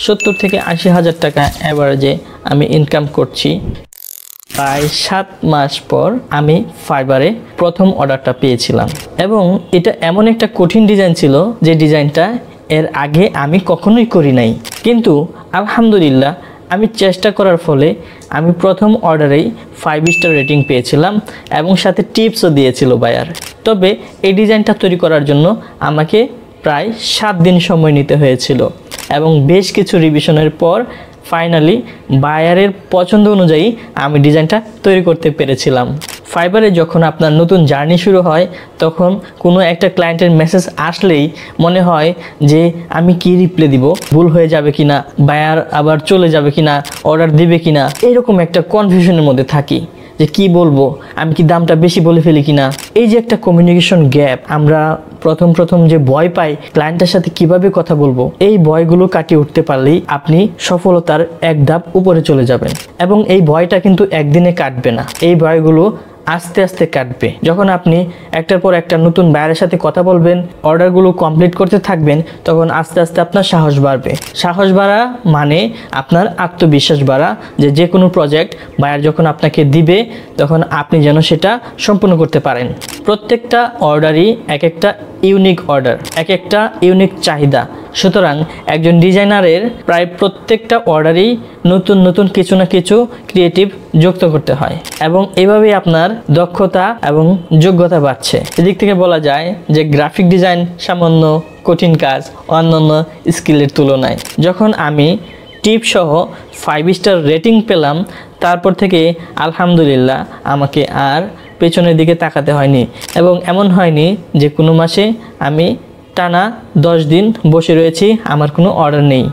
70 থেকে 80 হাজার টাকা এভারেজে আমি ইনকাম করছি। প্রায় 7 মাস পর আমি ফাইবারে প্রথম অর্ডারটা পেয়েছিলাম এবং এটা এমন একটা কঠিন ডিজাইন ছিল যে ডিজাইনটা এর আগে আমি কখনোই করি নাই, কিন্তু আলহামদুলিল্লাহ আমি চেষ্টা করার ফলে আমি প্রথম অর্ডারেই 5 স্টার রেটিং পেয়েছিলাম এবং সাথে টিপসও দিয়েছিল বায়ার। তবে এই ডিজাইনটা তৈরি করার জন্য আমাকে প্রায় 7 দিন সময় নিতে হয়েছিল এবং বেশ কিছু রিভিশনের পর ফাইনালি বায়ারের পছন্দ অনুযায়ী আমি ডিজাইনটা তৈরি করতে পেরেছিলাম। ফাইবারে যখন আপনার নতুন জার্নি শুরু হয় তখন কোনো একটা ক্লায়েন্টের মেসেজ আসলেই মনে হয় যে আমি কি রিপ্লাই দিব, ভুল হয়ে যাবে কিনা, বায়ার আবার চলে যাবে কিনা, অর্ডার দিবে কিনা, এরকম একটা কনফিউশনের মধ্যে থাকি যে কি বলবো, আমি কি দামটা বেশি বলে ফেলি কিনা। এই যে একটা কমিউনিকেশন গ্যাপ, আমরা প্রথম যে ভয় পাই ক্লায়েন্টের সাথে কিভাবে কথা বলবো, এই ভয়গুলো কাটিয়ে উঠতে পারলেই আপনি সফলতার এক ধাপ উপরে চলে যাবেন এবং এই ভয়টা কিন্তু একদিনে কাটবে না, এই ভয়গুলো আস্তে আস্তে কাটবে। যখন আপনি একটার পর একটা নতুন বায়ারের সাথে কথা বলবেন, অর্ডারগুলো কমপ্লিট করতে থাকবেন, তখন আস্তে আস্তে আপনার সাহস বাড়বে। সাহস বাড়া মানে আপনার আত্মবিশ্বাস বাড়া যে কোনো প্রজেক্ট বায়ার যখন আপনাকে দিবে তখন আপনি যেন সেটা সম্পূর্ণ করতে পারেন। প্রত্যেকটা অর্ডারই এক একটা ইউনিক অর্ডার, এক একটা ইউনিক চাহিদা। সুতরাং একজন ডিজাইনারের প্রায় প্রত্যেকটা অর্ডারেই নতুন কিছু না কিছু ক্রিয়েটিভ যুক্ত করতে হয় এবং এভাবেই আপনার দক্ষতা এবং যোগ্যতা বাড়ছে। এদিক থেকে বলা যায় যে গ্রাফিক ডিজাইন সামান্য কঠিন কাজ অন্যান্য স্কিলের তুলনায়। যখন আমি টিপ সহ 5 স্টার রেটিং পেলাম তারপর থেকে আলহামদুলিল্লাহ আমাকে আর পেছনের দিকে তাকাতে হয়নি এবং এমন হয়নি যে কোনো মাসে আমি টানা 10 দিন বসে রয়েছি, আমার কোনো অর্ডার নেই।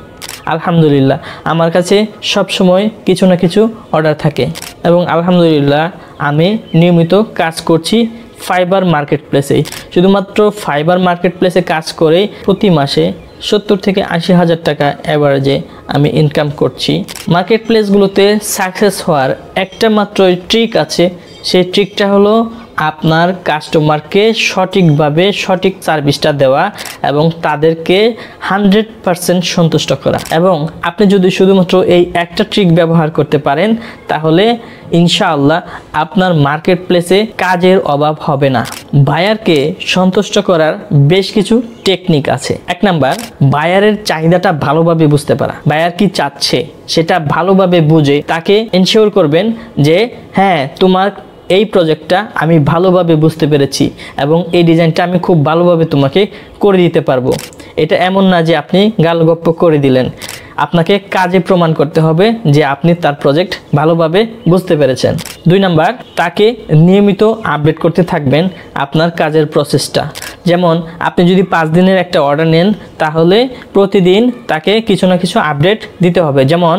আলহামদুলিল্লাহ আমার কাছে সব সময় কিছু না কিছু অর্ডার থাকে এবং আলহামদুলিল্লাহ আমি নিয়মিত কাজ করছি ফাইবার মার্কেট প্লেসে। শুধুমাত্র ফাইবার মার্কেট প্লেসে কাজ করে প্রতি মাসে 70 থেকে 80 হাজার টাকা এভারেজে আমি ইনকাম করছি। মার্কেট প্লেসগুলোতে সাকসেস হওয়ার একটা মাত্র ট্রিক আছে, সেই ট্রিকটা হলো আপনার কাস্টমারকে সঠিকভাবে সঠিক সার্ভিসটা দেওয়া এবং তাদেরকে 100% সন্তুষ্ট করা। এবং আপনি যদি শুধুমাত্র এই একটা ট্রিক ব্যবহার করতে পারেন তাহলে ইনশাআল্লাহ আপনার মার্কেট প্লেসে কাজের অভাব হবে না। বায়ারকে সন্তুষ্ট করার বেশ কিছু টেকনিক আছে। 1 নাম্বার, বায়ারের চাহিদাটা ভালোভাবে বুঝতে পারা। বায়ার কি চাচ্ছে সেটা ভালোভাবে বুঝে তাকে এনশিওর করবেন যে হ্যাঁ তোমার এই প্রজেক্টটা আমি ভালোভাবে বুঝতে পেরেছি এবং এই ডিজাইনটা আমি খুব ভালোভাবে তোমাকে করে দিতে পারবো। এটা এমন না যে আপনি গালগপ্প করে দিলেন, আপনাকে কাজে প্রমাণ করতে হবে যে আপনি তার প্রজেক্ট ভালোভাবে বুঝতে পেরেছেন। 2 নাম্বার, তাকে নিয়মিত আপডেট করতে থাকবেন আপনার কাজের প্রসেসটা। যেমন আপনি যদি 5 দিনের একটা অর্ডার নেন তাহলে প্রতিদিন তাকে কিছু না কিছু আপডেট দিতে হবে। যেমন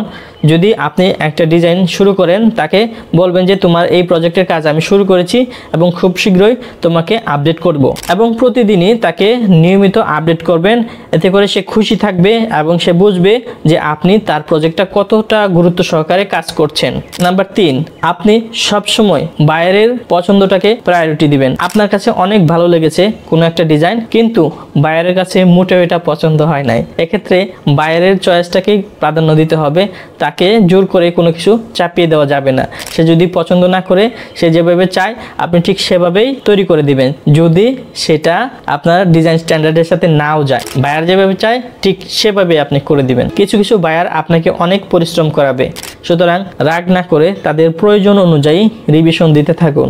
যদি আপনি একটা ডিজাইন শুরু করেন তাকে বলবেন যে তোমার এই প্রজেক্টের কাজ আমি শুরু করেছি এবং খুব শীঘ্রই তোমাকে আপডেট করব এবং প্রতিদিনই তাকে নিয়মিত আপডেট করবেন। এতে করে সে খুশি থাকবে এবং সে বুঝবে যে আপনি তার প্রজেক্টটা কতটা গুরুত্ব সহকারে কাজ করছেন। নাম্বার 3, আপনি সবসময় বায়ারের পছন্দটাকে প্রায়োরিটি দিবেন। আপনার কাছে অনেক ভালো লেগেছে কোনো একটা ডিজাইন কিন্তু বায়ারের কাছে মোটেও এটা পছন্দ হয় নাই, এক্ষেত্রে বায়ারের চয়েসটাকেই প্রাধান্য দিতে হবে। তাকে জোর করে কোনো কিছু চাপিয়ে দেওয়া যাবে না। সে যদি পছন্দ না করে সে যেভাবে চায় আপনি ঠিক সেভাবেই তৈরি করে দিবেন, যদি সেটা আপনার ডিজাইন স্ট্যান্ডার্ডের সাথে নাও যায়। বায়ার যেভাবে চায় ঠিক সেভাবে আপনি করে দিবেন। কিছু বায়ার আপনাকে অনেক পরিশ্রম করাবে, সুতরাং রাগ না করে তাদের প্রয়োজন অনুযায়ী রিভিশন দিতে থাকুন।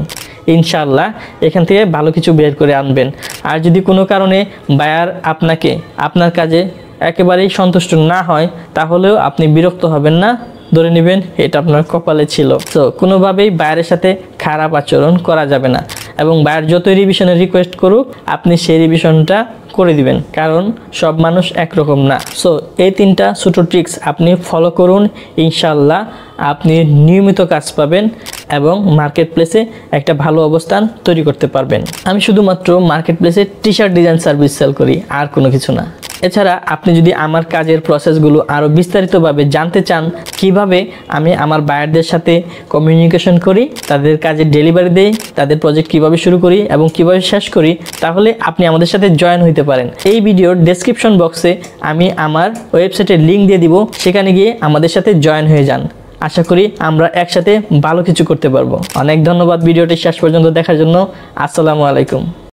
ইনশাআল্লাহ এখান থেকে ভালো কিছু বের করে আনবেন। আর যদি কোনো কারণে বায়ার আপনার কাজে একেবারেই সন্তুষ্ট না হয় তাহলেও আপনি বিরক্ত হবেন না, ধরে নেবেন এটা আপনার কপালে ছিল। তো কোনোভাবেই বায়ারের সাথে খারাপ আচরণ করা যাবে না এবং বায়ার যতই রিভিশনের রিকোয়েস্ট করুক আপনি সেই রিভিশনটা করে দিবেন, কারণ সব মানুষ একরকম না। সো এই 3টা ছোটো ট্রিক্স আপনি ফলো করুন, ইনশাআল্লাহ আপনি নিয়মিত কাজ পাবেন এবং মার্কেট প্লেসে একটা ভালো অবস্থান তৈরি করতে পারবেন। আমি শুধুমাত্র মার্কেট প্লেসে T shirt design service sell করি, আর কোনো কিছু না। এছাড়া আপনি যদি আমার কাজের প্রসেসগুলো আরও বিস্তারিতভাবে জানতে চান, কিভাবে আমি আমার বায়ারদের সাথে কমিউনিকেশন করি, তাদের কাজের ডেলিভারি দেই, তাদের প্রজেক্ট কিভাবে শুরু করি এবং কিভাবে শেষ করি, তাহলে আপনি আমাদের সাথে জয়েন হতে পারেন। এই ভিডিওর ডেসক্রিপশন বক্সে আমি আমার ওয়েবসাইটের লিঙ্ক দিয়ে দিব, সেখানে গিয়ে আমাদের সাথে জয়েন হয়ে যান। আশা করি আমরা একসাথে ভালো কিছু করতে পারবো। অনেক ধন্যবাদ ভিডিওটি শেষ পর্যন্ত দেখার জন্য। আসসালামু আলাইকুম।